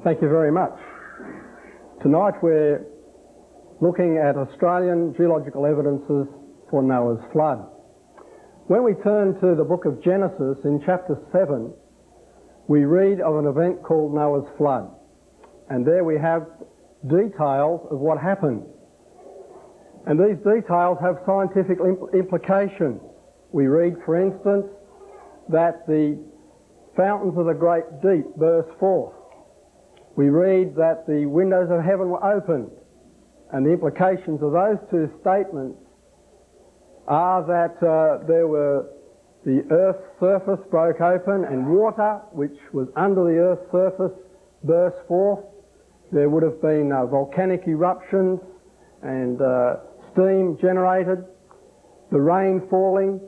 Thank you very much. Tonight we're looking at Australian geological evidences for Noah's flood. When we turn to the book of Genesis in chapter 7, we read of an event called Noah's flood. And there we have details of what happened. And these details have scientific implications. We read, for instance, that the fountains of the great deep burst forth. We read that the windows of heaven were opened, and the implications of those two statements are that the earth's surface broke open and water, which was under the earth's surface, burst forth. There would have been volcanic eruptions and steam generated. The rain falling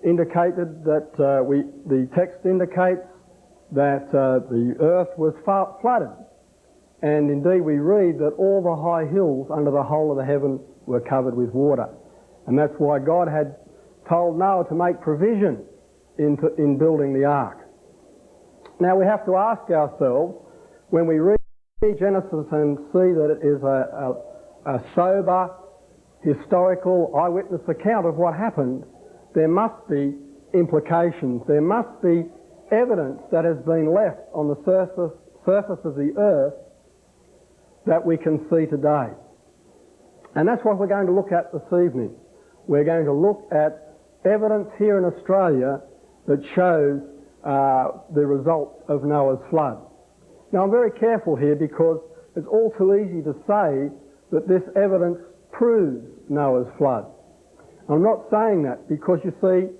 indicated that the text indicates that the earth was flooded. And indeed we read that all the high hills under the whole of the heaven were covered with water. And that's why God had told Noah to make provision in building the ark. Now we have to ask ourselves, when we read Genesis and see that it is a sober, historical, eyewitness account of what happened, there must be implications. There must be evidence that has been left on the surface of the earth that we can see today. And that's what we're going to look at this evening. We're going to look at evidence here in Australia that shows the results of Noah's flood. Now I'm very careful here because it's all too easy to say that this evidence proves Noah's flood. I'm not saying that because, you see,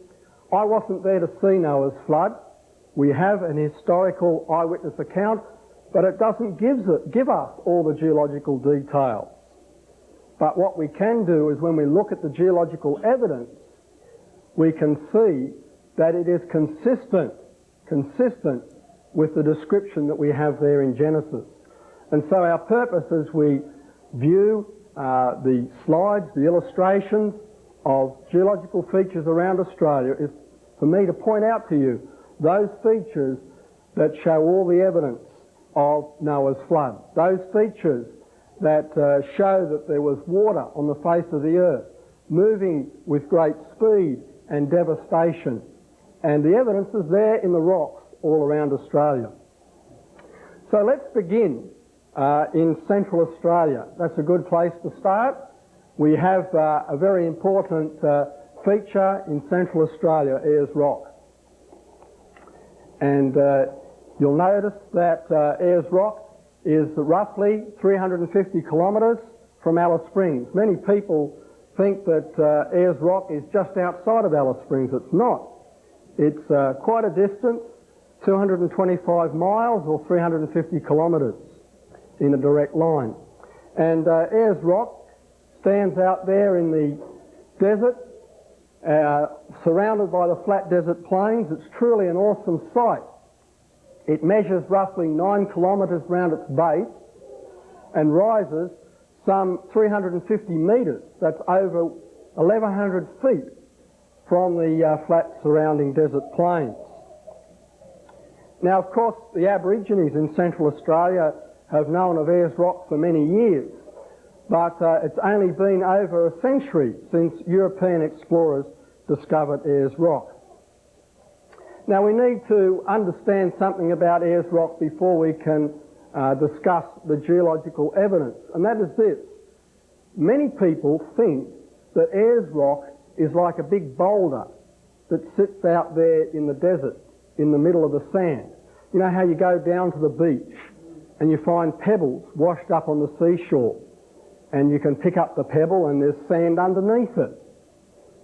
I wasn't there to see Noah's flood. We have an historical eyewitness account, but it doesn't give us all the geological details. But what we can do is when we look at the geological evidence, we can see that it is consistent with the description that we have there in Genesis. And so our purpose as we view the slides, the illustrations of geological features around Australia is for me to point out to you those features that show all the evidence of Noah's flood. Those features that show that there was water on the face of the earth, moving with great speed and devastation. And the evidence is there in the rocks all around Australia. So let's begin in Central Australia. That's a good place to start. We have a very important feature in Central Australia, Ayers Rock. And you'll notice that Ayers Rock is roughly 350 kilometres from Alice Springs. Many people think that Ayers Rock is just outside of Alice Springs. It's not. It's quite a distance, 225 miles or 350 kilometres in a direct line. And Ayers Rock stands out there in the desert, surrounded by the flat desert plains. It's truly an awesome sight. It measures roughly 9 kilometres round its base and rises some 350 metres. That's over 1,100 feet from the flat surrounding desert plains. Now, of course, the Aborigines in Central Australia have known of Ayers Rock for many years, but it's only been over a century since European explorers discovered Ayers Rock. Now we need to understand something about Ayers Rock before we can discuss the geological evidence, and that is this. Many people think that Ayers Rock is like a big boulder that sits out there in the desert, in the middle of the sand. You know how you go down to the beach and you find pebbles washed up on the seashore, and you can pick up the pebble and there's sand underneath it.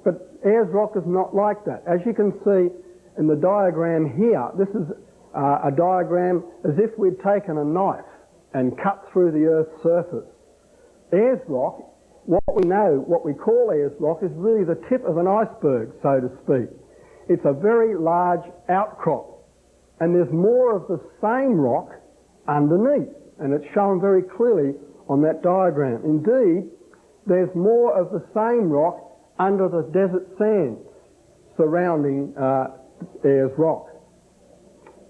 But Ayers Rock is not like that. As you can see in the diagram here, this is a diagram as if we'd taken a knife and cut through the Earth's surface. Ayers Rock, what we call Ayers Rock, is really the tip of an iceberg, so to speak. It's a very large outcrop, and there's more of the same rock underneath, and it's shown very clearly on that diagram. Indeed, there's more of the same rock under the desert sands surrounding Ayers Rock.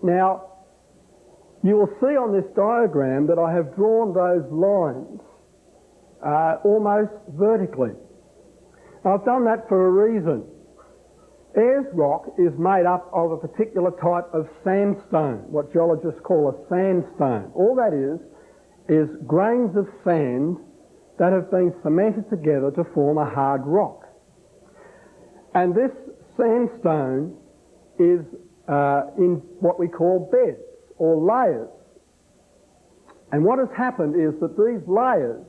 Now, you will see on this diagram that I have drawn those lines almost vertically. I've done that for a reason. Ayers rock is made up of a particular type of sandstone, what geologists call a sandstone. All that is grains of sand that have been cemented together to form a hard rock. And this sandstone is in what we call beds or layers. And what has happened is that these layers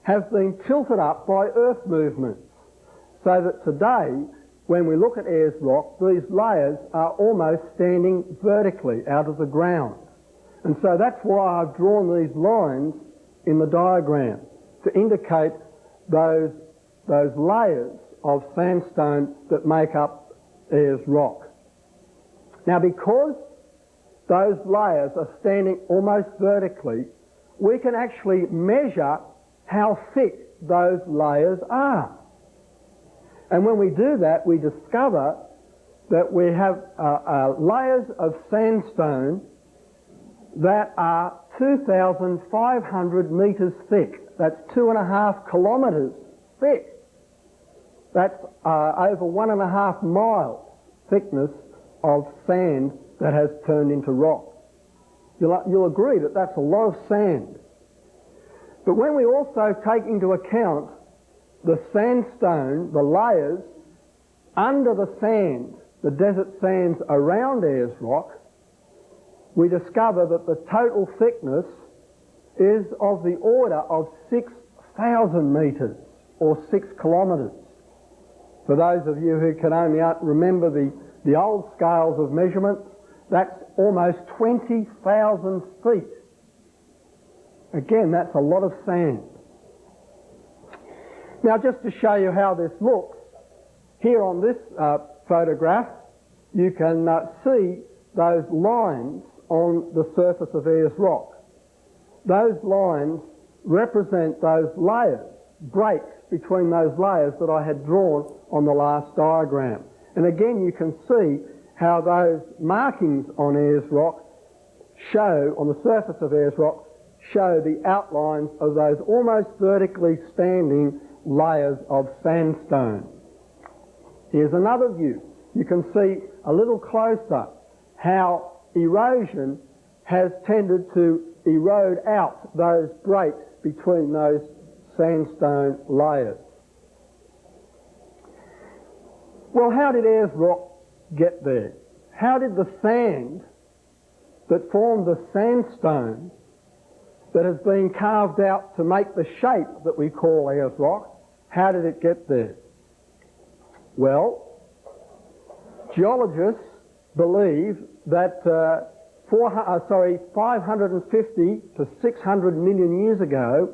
have been tilted up by earth movements, so that today, when we look at Ayers rock, these layers are almost standing vertically out of the ground. And so that's why I've drawn these lines in the diagram, to indicate those layers of sandstone that make up Ayers rock. Now, because those layers are standing almost vertically, we can actually measure how thick those layers are. And when we do that, we discover that we have layers of sandstone that are 2,500 metres thick. That's 2.5 kilometres thick. That's over 1.5 miles thickness of sand that has turned into rock. You'll agree that that's a lot of sand. But when we also take into account the sandstone, the layers under the sand, the desert sands around Ayers rock, we discover that the total thickness is of the order of 6,000 metres or 6 kilometres. For those of you who can only remember the old scales of measurements, that's almost 20,000 feet. Again, that's a lot of sand. Now, just to show you how this looks, here on this photograph, you can see those lines on the surface of Ayers rock. Those lines represent those layers, breaks between those layers that I had drawn on the last diagram. And again, you can see how those markings on Ayers rock show, on the surface of Ayers rock, show the outlines of those almost vertically standing layers of sandstone. Here's another view. You can see a little closer how erosion has tended to erode out those breaks between those sandstone layers. Well, how did Ayers rock get there? How did the sand that formed the sandstone that has been carved out to make the shape that we call Ayers rock, how did it get there? Well, geologists believe that 550 to 600 million years ago,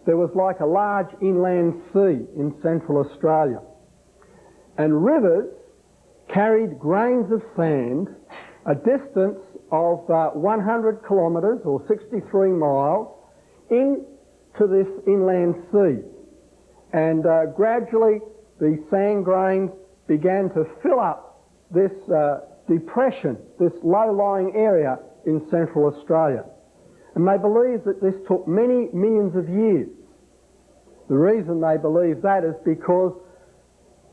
there was like a large inland sea in central Australia. And rivers carried grains of sand a distance of 100 kilometres or 63 miles into this inland sea. And gradually the sand grains began to fill up this depression, this low-lying area in central Australia. And they believe that this took many millions of years. The reason they believe that is because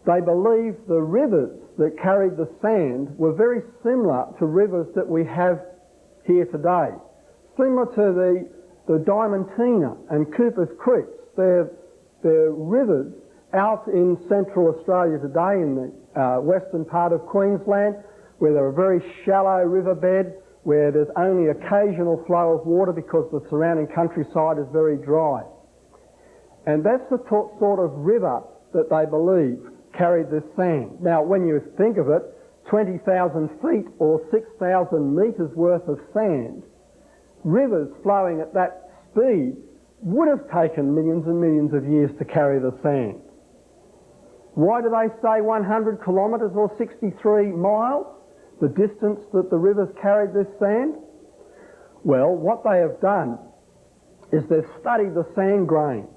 they believe the rivers that carried the sand were very similar to rivers that we have here today. Similar to the Diamantina and Cooper's Creeks. They're rivers out in central Australia today in the western part of Queensland, where there are very shallow riverbeds, where there's only occasional flow of water because the surrounding countryside is very dry. And that's the sort of river that they believe carried this sand. Now, when you think of it, 20,000 feet or 6,000 metres worth of sand, rivers flowing at that speed would have taken millions and millions of years to carry the sand. Why do they say 100 kilometres or 63 miles, the distance that the rivers carried this sand? Well, what they have done is they've studied the sand grains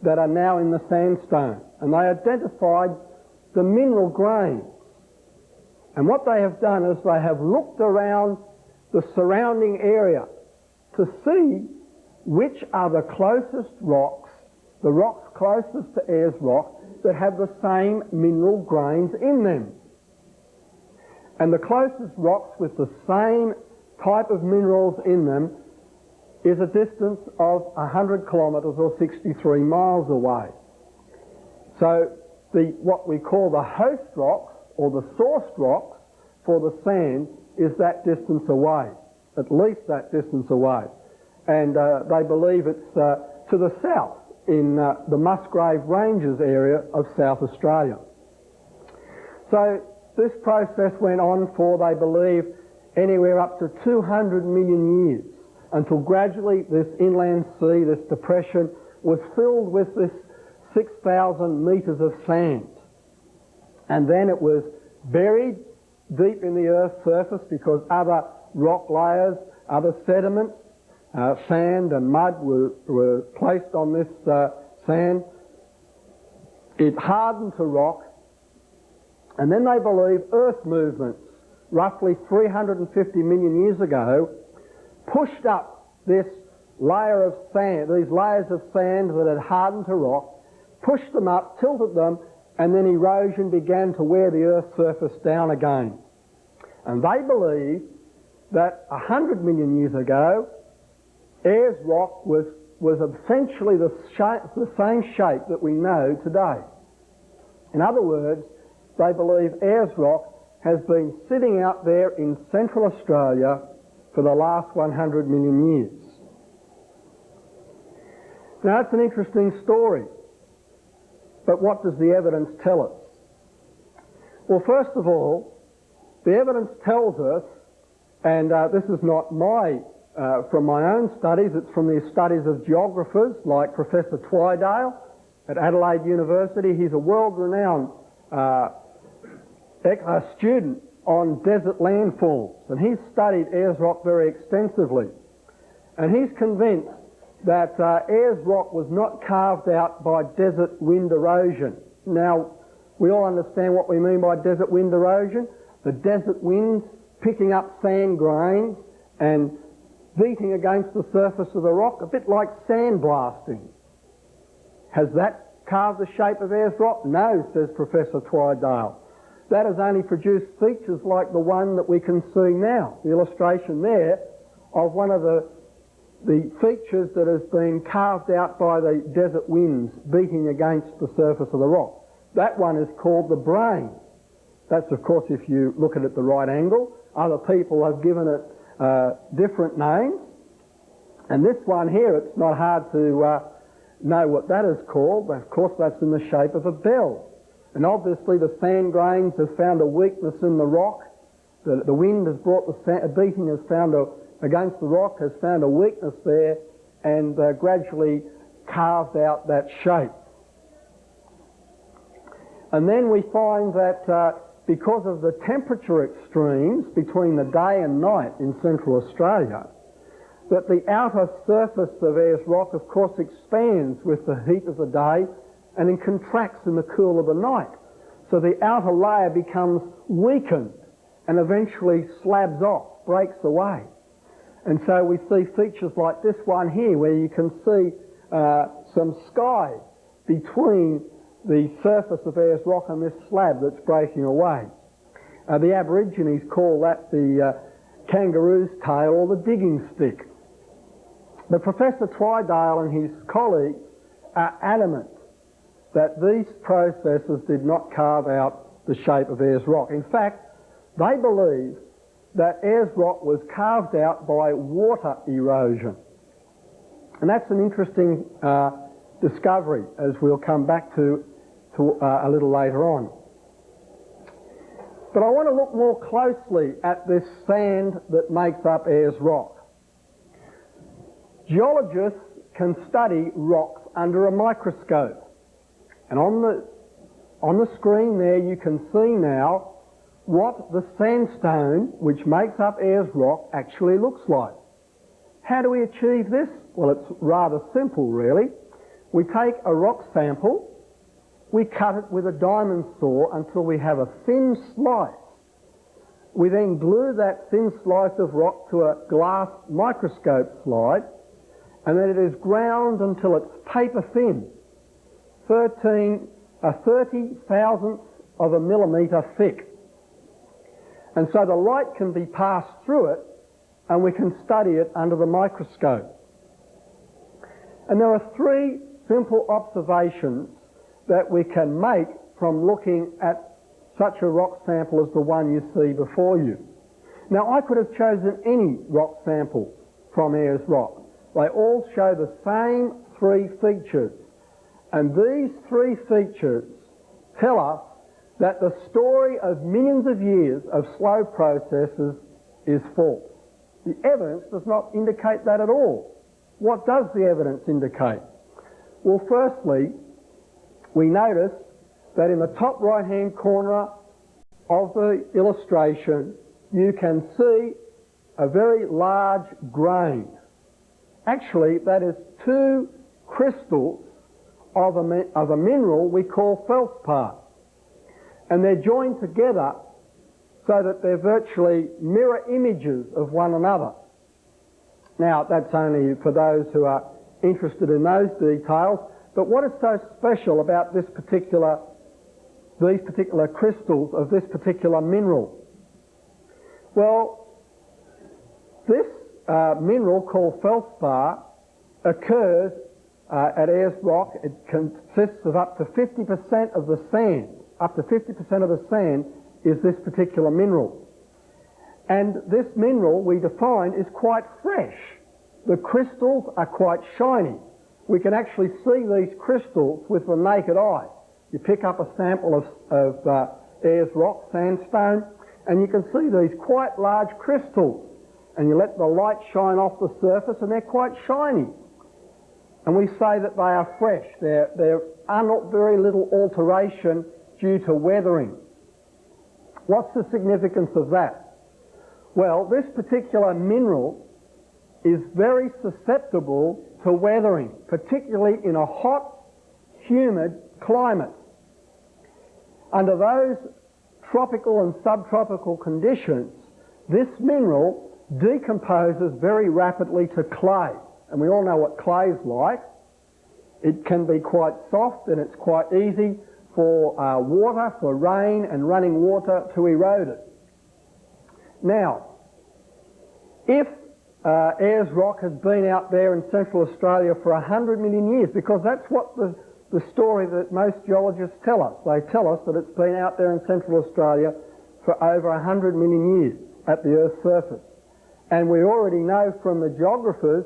that are now in the sandstone, and they identified the mineral grains. And what they have done is they have looked around the surrounding area to see which are the closest rocks, the rocks closest to Ayers Rock, that have the same mineral grains in them. And the closest rocks with the same type of minerals in them is a distance of 100 kilometres or 63 miles away. So what we call the host rocks or the source rocks for the sand is that distance away, at least that distance away. And they believe it's to the south in the Musgrave Ranges area of South Australia. So this process went on for, they believe, anywhere up to 200 million years, until gradually this inland sea, this depression, was filled with this 6,000 metres of sand. And then it was buried deep in the Earth's surface because other rock layers, other sediments, sand and mud were placed on this sand. It hardened to rock, and then they believe earth movements, roughly 350 million years ago, pushed up this layer of sand, these layers of sand that had hardened to rock, pushed them up, tilted them, and then erosion began to wear the Earth's surface down again. And they believe that 100 million years ago, Ayers Rock was essentially the same shape that we know today. In other words, they believe Ayers Rock has been sitting out there in Central Australia for the last 100 million years. Now, that's an interesting story. But what does the evidence tell us? Well, first of all, the evidence tells us, and this is not from my own studies, it's from the studies of geographers like Professor Twydale at Adelaide University. He's a world-renowned student on desert landforms, and he's studied Ayers Rock very extensively. And he's convinced that Ayers Rock was not carved out by desert wind erosion. Now, we all understand what we mean by desert wind erosion. The desert winds picking up sand grains and beating against the surface of the rock, a bit like sandblasting. Has that carved the shape of Ayers Rock? No, says Professor Twydale. That has only produced features like the one that we can see now, the illustration there of one of the features that has been carved out by the desert winds beating against the surface of the rock. That one is called the brain. That's, of course, if you look at it at the right angle. Other people have given it different names. And this one here, it's not hard to know what that is called. Of course, that's in the shape of a bell. And obviously the sand grains have found a weakness in the rock. The wind has brought the beating has found against the rock, has found a weakness there, and gradually carved out that shape. And then we find that because of the temperature extremes between the day and night in Central Australia, that the outer surface of Ayers Rock, of course, expands with the heat of the day and then contracts in the cool of the night. So the outer layer becomes weakened and eventually slabs off, breaks away. And so we see features like this one here, where you can see some sky between the surface of Ayers Rock and this slab that's breaking away. The Aborigines call that the kangaroo's tail or the digging stick. But Professor Twydale and his colleagues are adamant that these processes did not carve out the shape of Ayers Rock. In fact, they believe that Ayers Rock was carved out by water erosion. And that's an interesting discovery, as we'll come back to a little later on. But I want to look more closely at this sand that makes up Ayers Rock. Geologists can study rocks under a microscope. And on the screen there you can see now what the sandstone which makes up Ayers Rock actually looks like. How do we achieve this? Well, it's rather simple, really. We take a rock sample, we cut it with a diamond saw until we have a thin slice, We then glue that thin slice of rock to a glass microscope slide, and then it is ground until it's paper thin, 30,000th of a millimetre thick. And so the light can be passed through it, and we can study it under the microscope. And there are three simple observations that we can make from looking at such a rock sample as the one you see before you. Now, I could have chosen any rock sample from Ayers Rock. They all show the same three features. And these three features tell us that the story of millions of years of slow processes is false. The evidence does not indicate that at all. What does the evidence indicate? Well, firstly, we notice that in the top right-hand corner of the illustration, you can see a very large grain. Actually, that is two crystals of a mineral we call feldspar. And they're joined together so that they're virtually mirror images of one another. Now, that's only for those who are interested in those details, but what is so special about these particular crystals of this particular mineral? Well, this mineral called feldspar occurs at Ayers Rock. It consists of up to 50% of the sand. Up to 50% of the sand is this particular mineral. And this mineral, we define, is quite fresh. The crystals are quite shiny. We can actually see these crystals with the naked eye. You pick up a sample of Ayers Rock sandstone, and you can see these quite large crystals. And you let the light shine off the surface, and they're quite shiny. And we say that they are fresh. There are not very little alteration due to weathering. What's the significance of that? Well, this particular mineral is very susceptible to weathering, particularly in a hot, humid climate. Under those tropical and subtropical conditions, this mineral decomposes very rapidly to clay. And we all know what clay's like. It can be quite soft, and it's quite easy for water, for rain and running water to erode it. Now, if Ayers Rock has been out there in Central Australia for 100 million years, because that's what the story that most geologists tell us. They tell us that it's been out there in Central Australia for over 100 million years at the Earth's surface. And we already know from the geographers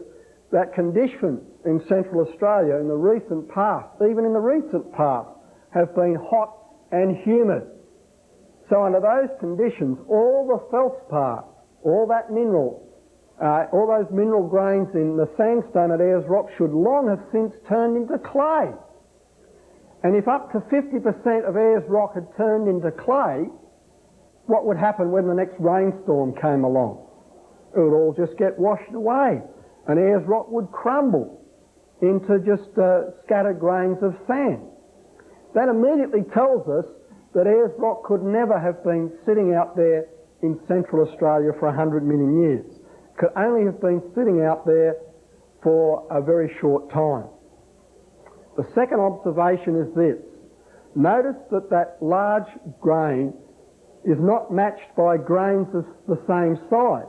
that conditions in Central Australia in the recent past, even in the recent past, have been hot and humid. So under those conditions, all the feldspar, all that mineral, all those mineral grains in the sandstone at Ayers Rock should long have since turned into clay. And if up to 50% of Ayers Rock had turned into clay, what would happen when the next rainstorm came along? It would all just get washed away, and Ayers Rock would crumble into just scattered grains of sand. That immediately tells us that Ayers Rock could never have been sitting out there in Central Australia for 100 million years. It could only have been sitting out there for a very short time. The second observation is this. Notice that that large grain is not matched by grains of the same size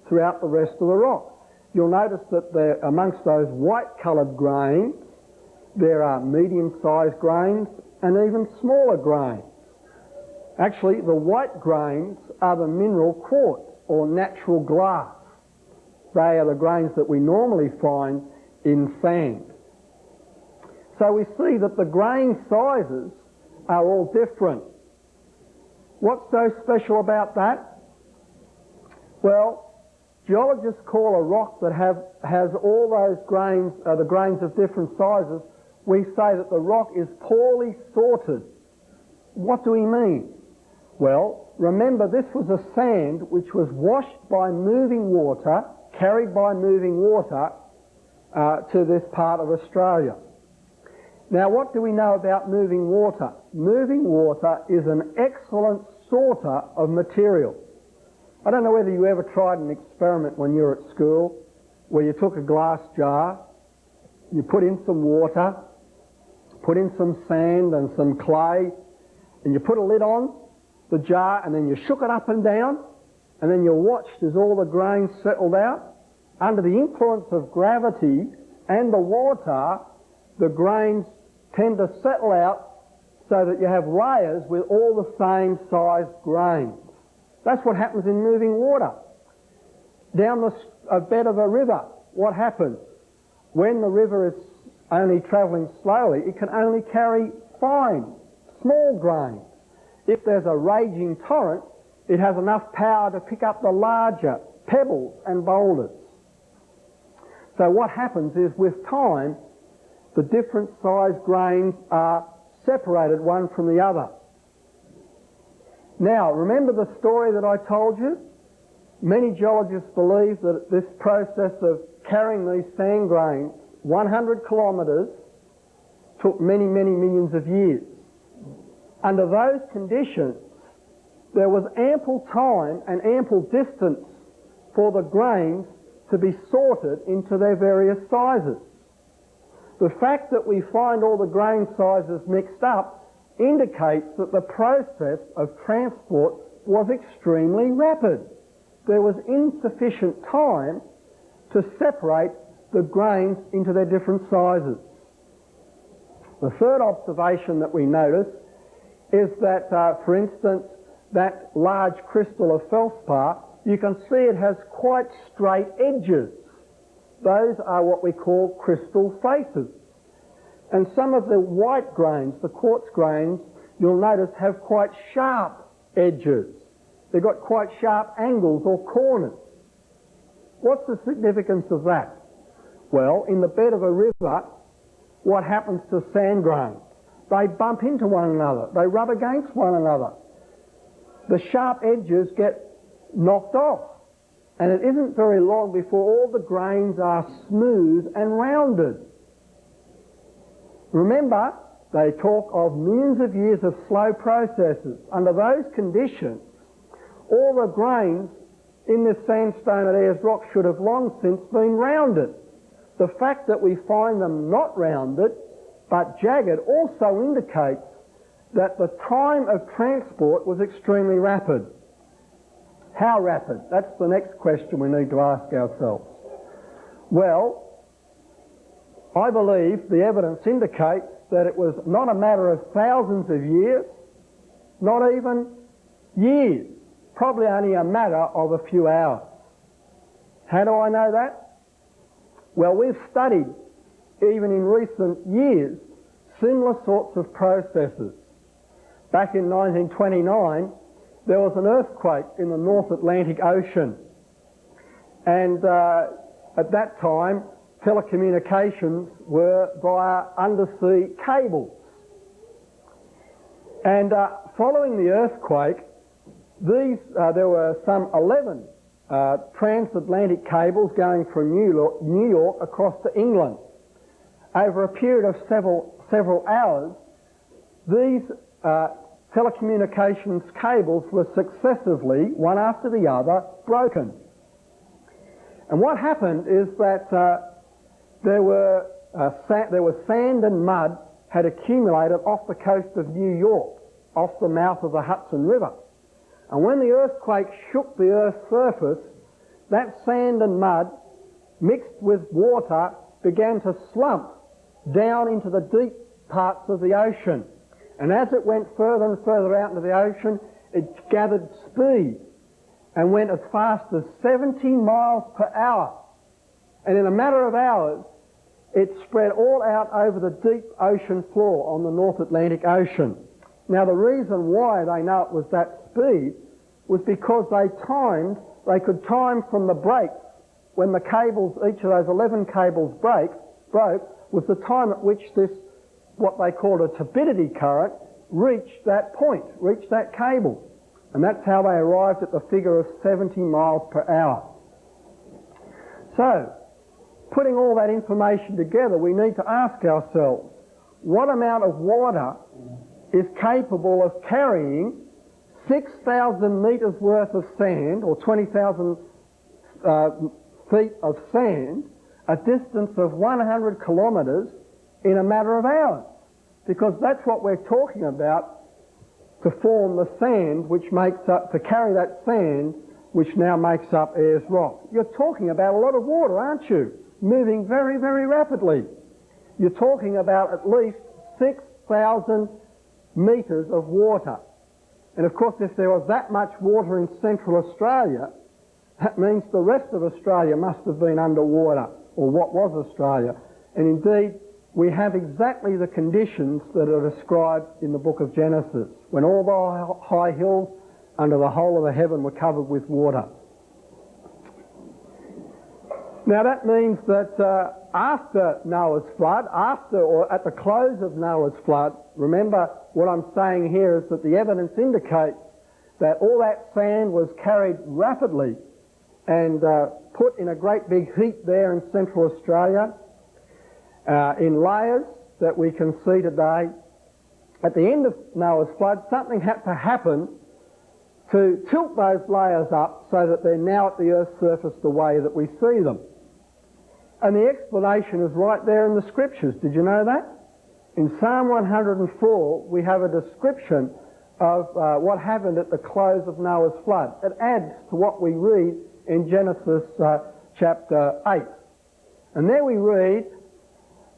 throughout the rest of the rock. You'll notice that there, amongst those white-coloured grains, there are medium-sized grains and even smaller grains. Actually, the white grains are the mineral quartz or natural glass. They are the grains that we normally find in sand. So we see that the grain sizes are all different. What's so special about that? Well, geologists call a rock that has all those grains, the grains of different sizes, we say that the rock is poorly sorted. What do we mean? Well, remember this was a sand which was washed by moving water, carried by moving water to this part of Australia. Now, what do we know about moving water? Moving water is an excellent sorter of material. I don't know whether you ever tried an experiment when you were at school where you took a glass jar, you put in some water, put in some sand and some clay, and you put a lid on the jar and then you shook it up and down, and then you watched as all the grains settled out. Under the influence of gravity and the water, the grains tend to settle out so that you have layers with all the same sized grains. That's what happens in moving water. Down a bed of a river, what happens? When the river is only travelling slowly, it can only carry fine, small grains. If there's a raging torrent, it has enough power to pick up the larger pebbles and boulders. So what happens is with time, the different sized grains are separated one from the other. Now, remember the story that I told you? Many geologists believe that this process of carrying these sand grains 100 kilometres took many, many millions of years. Under those conditions, there was ample time and ample distance for the grains to be sorted into their various sizes. The fact that we find all the grain sizes mixed up indicates that the process of transport was extremely rapid. There was insufficient time to separate the grains into their different sizes. The third observation that we notice is that, for instance, that large crystal of feldspar, you can see it has quite straight edges. Those are what we call crystal faces. And some of the white grains, the quartz grains, you'll notice have quite sharp edges. They've got quite sharp angles or corners. What's the significance of that? Well, in the bed of a river, what happens to sand grains? They bump into one another. They rub against one another. The sharp edges get knocked off. And it isn't very long before all the grains are smooth and rounded. Remember, they talk of millions of years of slow processes. Under those conditions, all the grains in this sandstone at Ayers Rock should have long since been rounded. The fact that we find them not rounded but jagged also indicates that the time of transport was extremely rapid. How rapid? That's the next question we need to ask ourselves. Well, I believe the evidence indicates that it was not a matter of thousands of years, not even years, probably only a matter of a few hours. How do I know that? Well, we've studied, even in recent years, similar sorts of processes. Back in 1929, there was an earthquake in the North Atlantic Ocean. And at that time, telecommunications were via undersea cables. And following the earthquake, there were some 11 transatlantic cables going from New York across to England. Over a period of several hours, these telecommunications cables were successively, one after the other, broken. And what happened is that there was sand and mud had accumulated off the coast of New York, off the mouth of the Hudson River. And when the earthquake shook the Earth's surface, that sand and mud, mixed with water, began to slump down into the deep parts of the ocean. And as it went further and further out into the ocean, it gathered speed and went as fast as 70 miles per hour. And in a matter of hours, it spread all out over the deep ocean floor on the North Atlantic Ocean. Now, the reason why they know it was that speed was because they could time from the breaks, when the cables, each of those 11 cables broke, was the time at which this, what they called a turbidity current, reached that point, reached that cable. And that's how they arrived at the figure of 70 miles per hour. So, putting all that information together, we need to ask ourselves, what amount of water is capable of carrying 6,000 metres worth of sand, or 20,000 feet of sand, a distance of 100 kilometres in a matter of hours. Because that's what we're talking about to form the sand which makes up, to carry that sand which now makes up Ayers Rock. You're talking about a lot of water, aren't you? Moving very, very rapidly. You're talking about at least 6,000 metres of water. And of course, if there was that much water in Central Australia, that means the rest of Australia must have been underwater, or what was Australia. And indeed, we have exactly the conditions that are described in the book of Genesis, when all the high hills under the whole of the heaven were covered with water. Now that means that after Noah's flood, after or at the close of Noah's flood, remember what I'm saying here is that the evidence indicates that all that sand was carried rapidly and put in a great big heap there in Central Australia, in layers that we can see today. At the end of Noah's flood, something had to happen to tilt those layers up so that they're now at the earth's surface the way that we see them. And the explanation is right there in the scriptures. Did you know that? In Psalm 104, we have a description of what happened at the close of Noah's flood. It adds to what we read in Genesis chapter 8. And there we read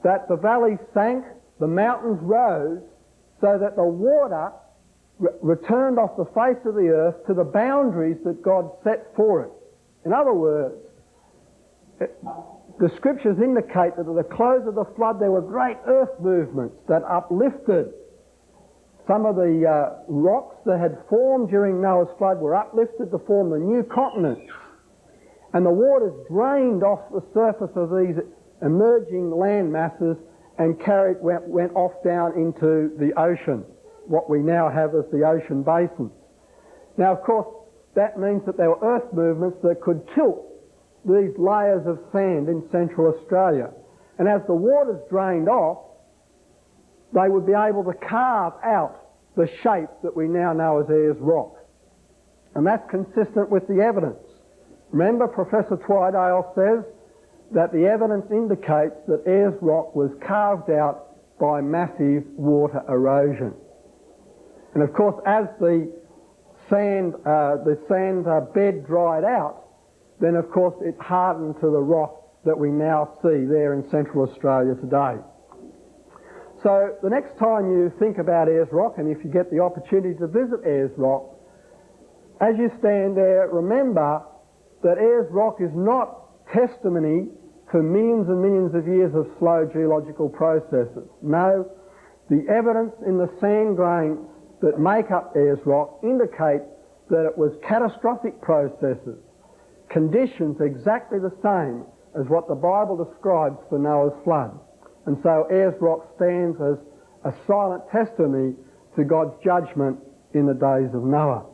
that the valleys sank, the mountains rose, so that the water returned off the face of the earth to the boundaries that God set for it. In other words, the scriptures indicate that at the close of the flood there were great earth movements that uplifted. Some of the rocks that had formed during Noah's flood were uplifted to form the new continents. And the waters drained off the surface of these emerging land masses and went off down into the ocean, what we now have as the ocean basins. Now, of course, that means that there were earth movements that could tilt these layers of sand in Central Australia. And as the waters drained off, they would be able to carve out the shape that we now know as Ayers Rock. And that's consistent with the evidence. Remember, Professor Twydale says that the evidence indicates that Ayers Rock was carved out by massive water erosion. And of course, as the sand bed dried out, then of course it hardened to the rock that we now see there in Central Australia today. So the next time you think about Ayers Rock, and if you get the opportunity to visit Ayers Rock, as you stand there, remember that Ayers Rock is not testimony to millions and millions of years of slow geological processes. No, the evidence in the sand grains that make up Ayers Rock indicate that it was catastrophic processes, conditions exactly the same as what the Bible describes for Noah's flood. And so Ayers Rock stands as a silent testimony to God's judgment in the days of Noah.